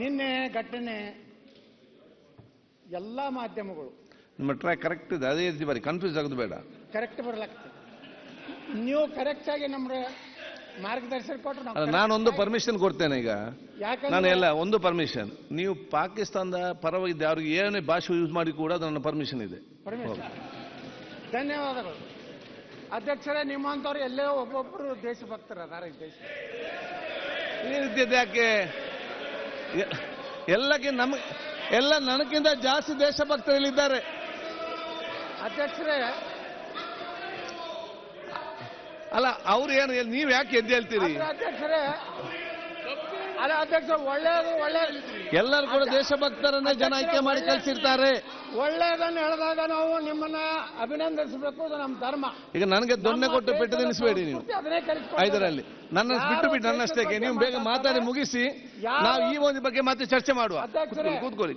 ನಿನ್ನೆ ಘಟನೆ ಎಲ್ಲ ಮಾಧ್ಯಮಗಳು ನಿಮ್ಮ ಟ್ರ್ಯಾಕ್ ಕರೆಕ್ಟ್ ಇದೆ, ಅದೇ ರೀತಿ ಬರಿ, ಕನ್ಫ್ಯೂಸ್ ಆಗೋದು ಬೇಡ. ಕರೆಕ್ಟ್ ಬರ್ಲಾಗ್ತದೆ. ನೀವು ಕರೆಕ್ಟ್ ಆಗಿ ನಮ್ಗೆ ಮಾರ್ಗದರ್ಶನ ಕೊಟ್ಟರೆ ನಾನೊಂದು ಪರ್ಮಿಷನ್ ಕೊಡ್ತೇನೆ ಈಗ. ಯಾಕಂದ್ರೆ ನಾನು ಎಲ್ಲ ಒಂದು ಪರ್ಮಿಷನ್, ನೀವು ಪಾಕಿಸ್ತಾನದ ಪರವಾಗಿದ್ದ ಅವ್ರಿಗೆ ಏನೇ ಭಾಷೆ ಯೂಸ್ ಮಾಡಿ ಕೂಡ ನನ್ನ ಪರ್ಮಿಷನ್ ಇದೆ. ಧನ್ಯವಾದಗಳು ಅಧ್ಯಕ್ಷರೇ. ನಿಮ್ಮಂತವ್ರು ಎಲ್ಲೇ ಒಬ್ಬೊಬ್ಬರು ದೇಶಭಕ್ತರು ಅದಾರ ಈ ದೇಶ. ಈ ರೀತಿ ಯಾಕೆ ಎಲ್ಲ ನನಗಿಂತ ಜಾಸ್ತಿ ದೇಶಭಕ್ತರಲ್ಲಿದ್ದಾರೆ. ಅಧ್ಯಕ್ಷರೇ ಅಲ್ಲ ಅವ್ರು ಏನು, ನೀವು ಯಾಕೆ ಎದ್ದು ಹೇಳ್ತೀರಿ? ಅಧ್ಯಕ್ಷರೇ ಅಲ್ಲ ಅಧ್ಯಕ್ಷ, ಒಳ್ಳೆಯದು ಎಲ್ಲರೂ ಕೂಡ ದೇಶಭಕ್ತರನ್ನೇ ಜನ ಆಯ್ಕೆ ಮಾಡಿ ಕಳಿಸಿರ್ತಾರೆ. ಒಳ್ಳೆಯದನ್ನು ಹೇಳಿದಾಗ ನಾವು ನಿಮ್ಮನ್ನ ಅಭಿನಂದಿಸಬೇಕು, ಅದು ನಮ್ಮ ಧರ್ಮ. ಈಗ ನನಗೆ ದೊಣ್ಣೆ ಕೊಟ್ಟು ಪೆಟ್ಟು ತಿನ್ನಿಸಬೇಡಿ ನೀವು ಇದರಲ್ಲಿ. ನನ್ನ ಬಿಟ್ಟು ನನ್ನಷ್ಟೇ ನೀವು ಬೇಗ ಮಾತಾಡಿ ಮುಗಿಸಿ ನಾವು ಈ ಒಂದು ಬಗ್ಗೆ ಮತ್ತೆ ಚರ್ಚೆ ಮಾಡುವ. ಕೂತ್ಕೊಳ್ಳಿ.